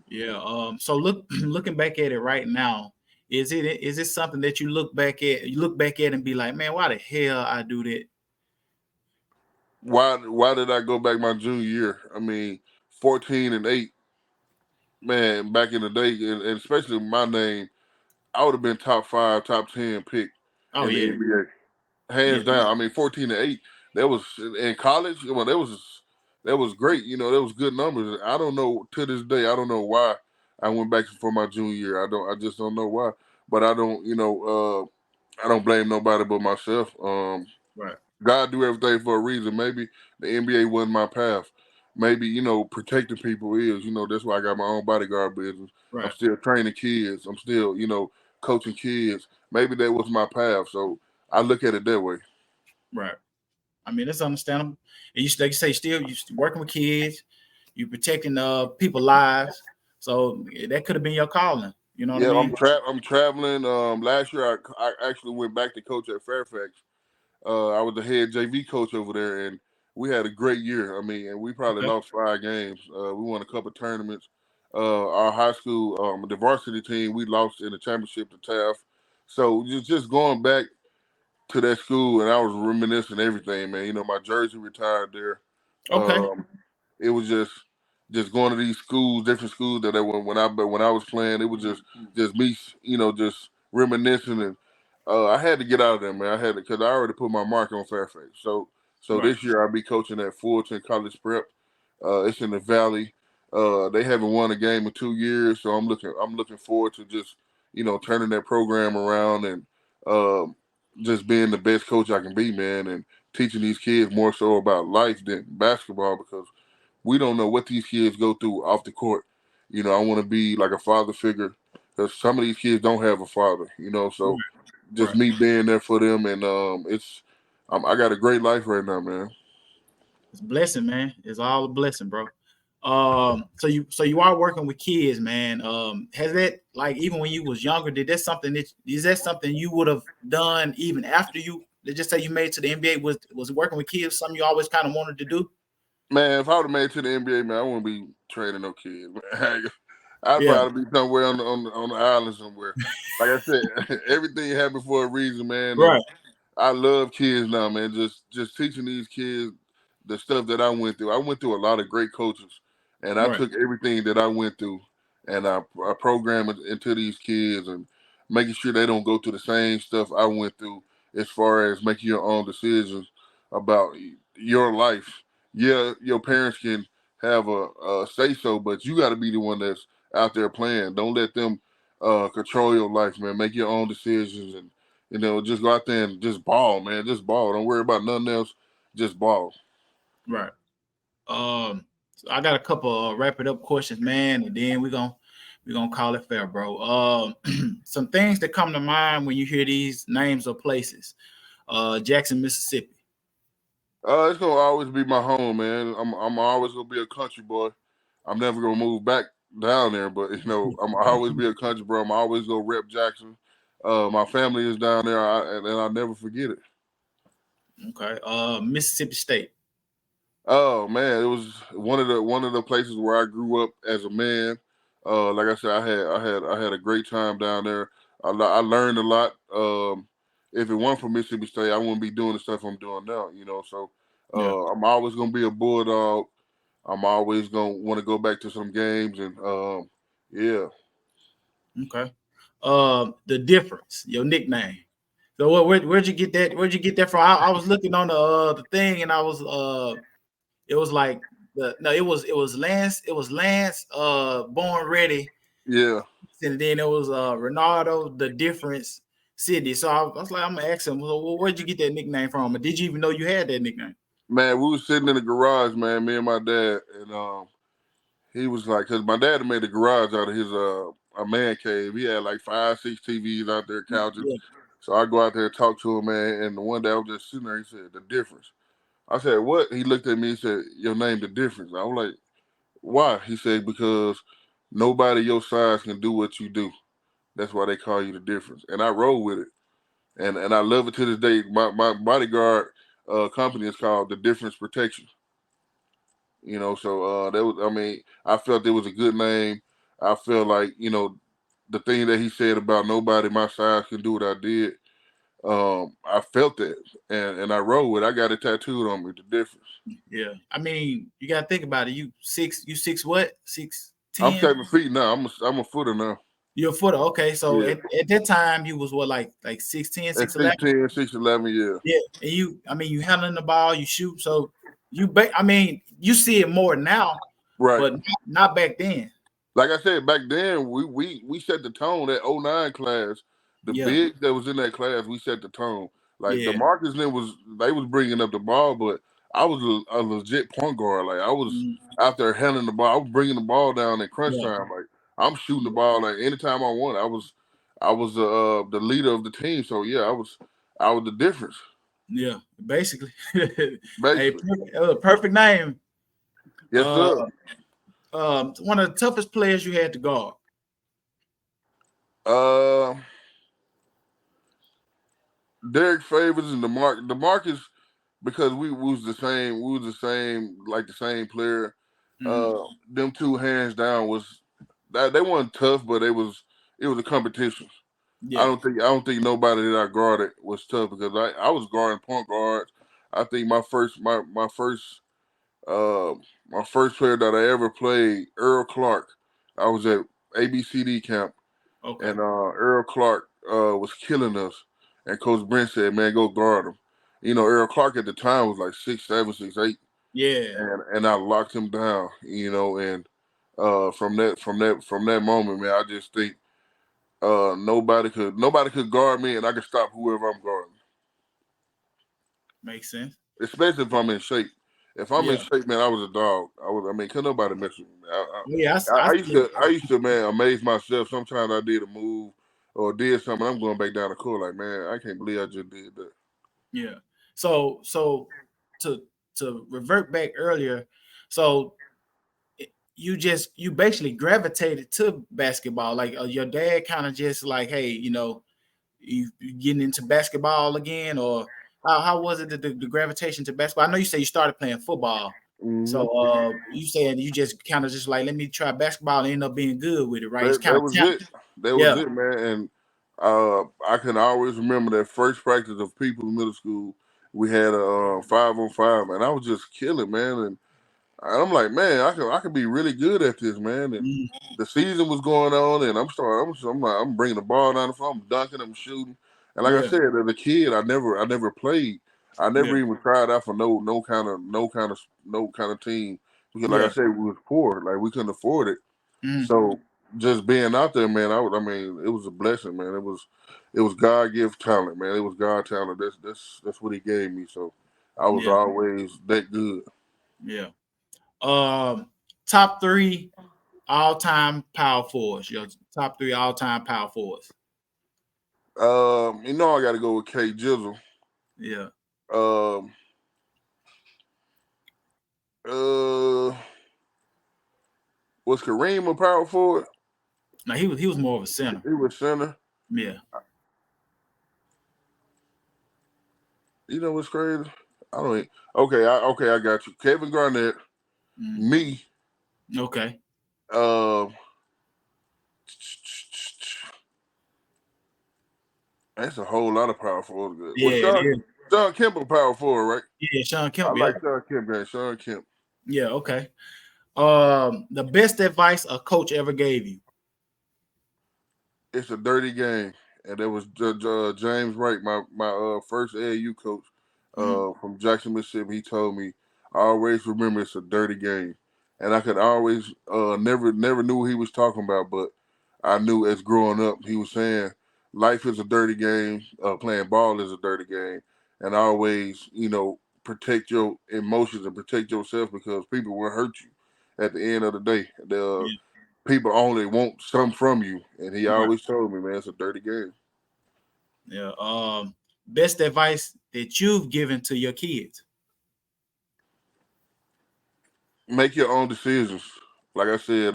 Yeah. So looking back at it right now, is it something that you look back at and be like, man, why the hell I do that? Why did I go back my junior year? I mean, 14-8, man, back in the day, and especially my name, I would have been top 5, top 10 pick Oh in the yeah. NBA, hands Yeah. down. I mean, 14-8. That was in college. Well, that was great. That was good numbers. I don't know to this day. I don't know why I went back for my junior year. I just don't know why. But I don't. I don't blame nobody but myself. Right. God do everything for a reason. Maybe the NBA wasn't my path. Maybe, protecting people is. That's why I got my own bodyguard business. I'm Right. still training kids. I'm still, coaching kids. Maybe that was my path. So I look at it that way. Right. I mean, that's understandable. And you like you say, still you working with kids, you protecting people lives. So that could have been your calling. You know what I Yeah, mean? I'm traveling. Last year I actually went back to coach at Fairfax. I was the head JV coach over there, and we had a great year. I mean, and we probably Okay. lost 5 games. We won a couple tournaments. Our high school, the varsity team, we lost in the championship to Taft. So just going back to that school, and I was reminiscing everything, man. My jersey retired there. Okay. Um, it was just going to these schools, different schools that when I was playing, it was just me, just reminiscing, and I had to get out of there, man. I had to because I already put my mark on Fairfax. So Right. this year I'll be coaching at Fulton College Prep. It's in the Valley. They haven't won a game in 2 years, so I'm looking forward to just turning that program around and um, just being the best coach I can be, man, and teaching these kids more so about life than basketball because we don't know what these kids go through off the court. I want to be like a father figure because some of these kids don't have a father. So just Right. me being there for them, and I got a great life right now, man. It's a blessing, man. It's all a blessing, bro. So you are working with kids, man. Has that like even when you was younger, is that something you would have done even after you let's just say you made it to the NBA? Was working with kids something you always kind of wanted to do? Man, if I would have made it to the NBA, man, I wouldn't be training no kids. Man. I'd Yeah, probably be somewhere on the island somewhere. Like I said, everything happened for a reason, man. And right, I love kids now, man. Just teaching these kids the stuff that I went through. I went through a lot of great coaches, and I right, took everything that I went through and I program it into these kids and making sure they don't go through the same stuff I went through as far as making your own decisions about your life. Yeah, your parents can have a say so, but you got to be the one that's out there playing. Don't let them control your life, man. Make your own decisions and just go out there and just ball, man. Just ball. Don't worry about nothing else. Just ball. right. So I got a couple wrap it up questions, man, and then we're gonna call it fair, bro. Some things that come to mind when you hear these names of places. Jackson, Mississippi. It's gonna always be my home, man. I'm always gonna be a country boy. I'm never gonna move back down there, but I'm always be a country bro. I'm always gonna rep Jackson. My family is down there, and I'll never forget it. Okay. Mississippi State. Oh man, it was one of the places where I grew up as a man. Like I said, I had a great time down there. I learned a lot. If it weren't for Mississippi State, I wouldn't be doing the stuff I'm doing now. So Yeah. I'm always gonna be a bulldog. I'm always gonna want to go back to some games and yeah. Okay. The difference, your nickname. So where'd you get that? Where'd you get that from? I was looking on the thing and I was it was like it was Lance born ready Yeah. and then it was Renardo the difference. Sidney. So I was like, I'm gonna ask him. Well, where'd you get that nickname from? Or did you even know you had that nickname? Man, we was sitting in the garage, man, me and my dad, and he was like, because my dad had made the garage out of his a man cave. He had like 5, 6 TVs out there, couches. Yeah, So I go out there and talk to him, man. And the one day I was just sitting there, he said, "The difference." I said, "What?" He looked at me and said, "Your name, The Difference." I was like, "Why?" He said, "Because nobody your size can do what you do. That's why they call you The Difference." And I roll with it. And I love it to this day. My bodyguard company is called The Difference Protection. So that was, I mean, I felt it was a good name. I feel like, the thing that he said about nobody my size can do what I did. I felt that, and I rolled with it. I got it tattooed on me. The difference. yeah. I mean, you gotta think about it. You six what? I'm 6'10"? 7 feet now. I'm a footer now. You're a footer. Okay, so Yeah, at that time you was what, like 6'10", at 6'11"? 6'10", 6'11", yeah. Yeah, and I mean, you handling the ball, you shoot. So I mean, you see it more now, Right. but not back then. Like I said, back then we set the tone. That '09 class, the Yeah, big that was in that class, we set the tone. Like yeah, DeMarcus then they was bringing up the ball, but I was a legit point guard. Like I was mm, out there handling the ball. I was bringing the ball down in crunch yeah, time. Like I'm shooting the ball like anytime I want. I was the leader of the team. So yeah, I was the difference yeah. Basically, hey, basically. perfect name. Yes Uh, sir. one of the toughest players you had to guard. Uh, Derek Favors and DeMarcus. Because we was the same, like the same player. Mm, Them two hands down was that they weren't tough, but it was a competition. I yeah. don't think nobody that I guarded was tough because I was guarding point guards. I think uh my first player that I ever played, Earl Clark. I was at ABCD camp Okay. and Earl Clark was killing us. And Coach Brent said, "Man, go guard him." Earl Clark at the time was like 6'7", 6'8", Yeah. and I locked him down. And from that moment, man, I just think nobody could guard me, and I could stop whoever I'm guarding, Makes sense. especially if I'm in shape. If I'm in Yeah. shape, man, I was a dog. I mean, could nobody mess with me. Yeah. I used to, man, amaze myself. Sometimes I did a move or did something. I'm going back down the court like, man, I can't believe I just did that. Yeah. So to revert back earlier, so you basically gravitated to basketball. Like your dad kind of just like, hey, you getting into basketball again, or how was it the gravitation to basketball? I know you say you started playing football. Mm-hmm. So you saying you just kind of just like, let me try basketball and end up being good with it, right? It's kind That of was talent. it. That was Yeah. it, man. And I can always remember that first practice of people in middle school. We had a 5-on-5, and I was just killing, man. And I'm like, man, I could be really good at this, man. And Mm, the season was going on, and I'm bringing the ball down the floor, I'm dunking, I'm shooting. And like I yeah. said, as a kid, I never played. I Yeah. never even tried out for no kind of team because, like I Yeah. said, we was poor, like we couldn't afford it. Mm, So just being out there, man, I mean, it was a blessing, man. It was God gift talent, man. It was God talent. That's what He gave me. So I was yeah. always that good. Yeah. Top three all-time power forwards. Your top three all-time power forwards. I got to go with K Jizzle. Yeah. Um, uh, was Kareem a power forward? Now he was more of a center. He was center. Yeah. You know what's crazy? I don't. Okay, I got you. Kevin Garnett, Mm, me. okay. Um, that's a whole lot of power forwards. Good. Yeah, Well, it is. Sean Kemp a power forward, right? Yeah, Sean I Kemp. like Yep. Sean Kemp, man. Sean Kemp. Yeah. Okay. The best advice a coach ever gave you. It's a dirty game, and that was James Wright, my first AAU coach Mm, from Jackson, Mississippi. He told me, always remember it's a dirty game, and I could always never knew what he was talking about, but I knew as growing up he was saying life is a dirty game. Playing ball is a dirty game, and always, protect your emotions and protect yourself because people will hurt you. At the end of the day, Yeah. people only want something from you, and he Right. always told me, man, it's a dirty game. Yeah. Best advice that you've given to your kids? Make your own decisions. Like I said,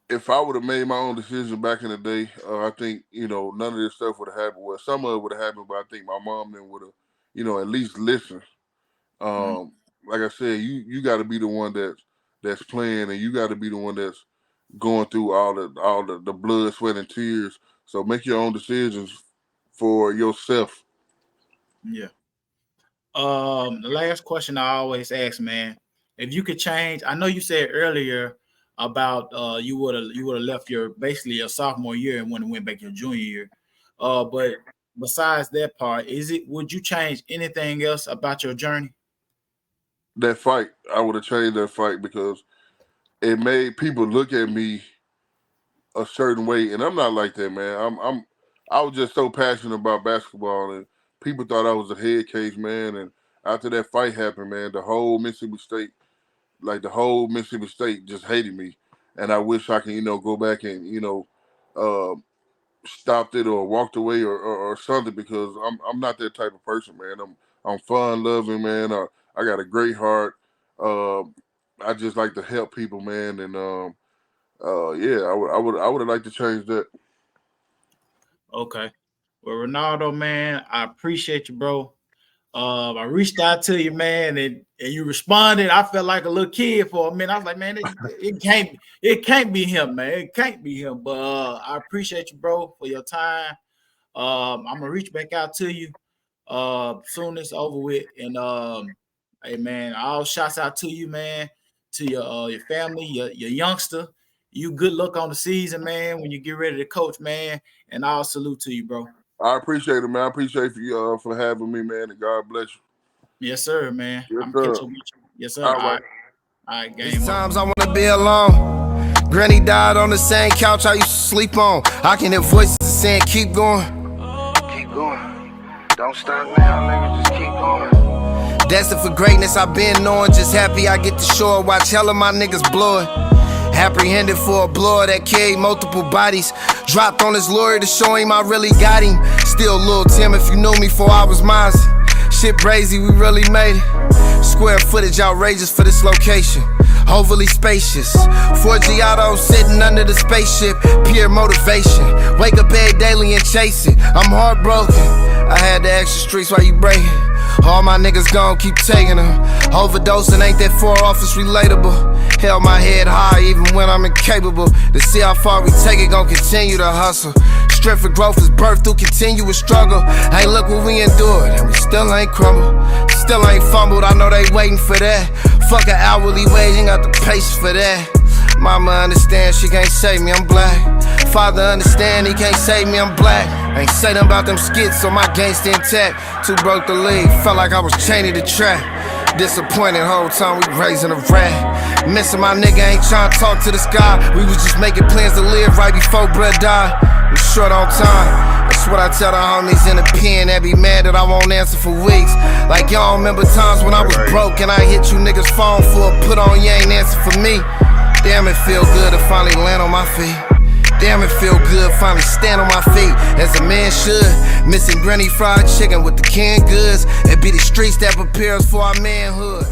if I would have made my own decision back in the day, I think none of this stuff would have happened. Well, some of it would have happened, but I think my mom then would have, at least listened. Mhm. Like I said, you got to be the one that's playing, and you got to be the one that's going through all the blood, sweat, and tears. So make your own decisions for yourself. Yeah. The last question I always ask, man, if you could change, I know you said earlier about you would have left your basically your sophomore year and went back your junior year. But besides that part, would you change anything else about your journey? That fight, I would have changed that fight because it made people look at me a certain way, and I'm not like that, man. I was just so passionate about basketball, and people thought I was a head case, man. And after that fight happened, man, the whole Mississippi State just hated me, and I wish I can, go back and uh, stopped it or walked away or something because I'm not that type of person, man. I'm fun loving, man. I got a great heart. I just like to help people, man, and yeah, I would have liked to change that. Okay. Well, Renardo, man, I appreciate you, bro. I reached out to you, man, and you responded. I felt like a little kid for a minute. I was like, man, it can't be him, man. It can't be him. But I appreciate you, bro, for your time. I'm gonna reach back out to you soon as it's over with. And hey, man, all shots out to you, man, to your family, your youngster. You good luck on the season, man. When you get ready to coach, man, and I'll salute to you, bro. I appreciate it, man. I appreciate you for having me, man, and God bless you. Yes, sir, man. Yes, I'm sir. catching with you. Yes, sir. All right. All right, game These up. times I wanna be alone. Granny died on the same couch I used to sleep on. I can hear voices saying, keep going. Keep going. Don't stop now, nigga, just keep going. Destined for greatness, I've been knowing. Just happy I get to shore. Watch hella my niggas blow it. Apprehended for a blower that carried multiple bodies. Dropped on his lawyer to show him I really got him. Still Lil Tim if you knew me before I was mine. Shit brazy, we really made it. Square footage outrageous for this location. Overly spacious. 4G auto sitting under the spaceship. Pure motivation. Wake up every daily and chase it. I'm heartbroken. I had the extra streets while you breaking. All my niggas gon' keep taking them. Overdosing ain't that far off, it's relatable. Held my head high even when I'm incapable. To see how far we take it, gon' continue to hustle. Strength for growth is birthed through continuous struggle. Hey, look what we endured, and we still ain't crumbled. Still ain't fumbled, I know they waiting for that. Fuck an hourly wage, ain't got the patience for that. Mama understand, she can't save me, I'm black. Father understand, he can't save me, I'm black. Ain't say nothing about them skits, so my gangsta intact. Too broke the league, felt like I was chained to the track. Disappointed whole time we raising a rat. Missing my nigga, ain't trying to talk to the sky. We was just making plans to live right before blood died. We short on time. That's what I tell the homies in the pen that be mad that I won't answer for weeks. Like y'all remember times when I was broke and I hit you niggas phone for a put on, you ain't answer for me. Damn, it feel good to finally land on my feet. Damn, it feel good finally stand on my feet as a man should. Missing granny fried chicken with the canned goods. It be the streets that prepare us for our manhood.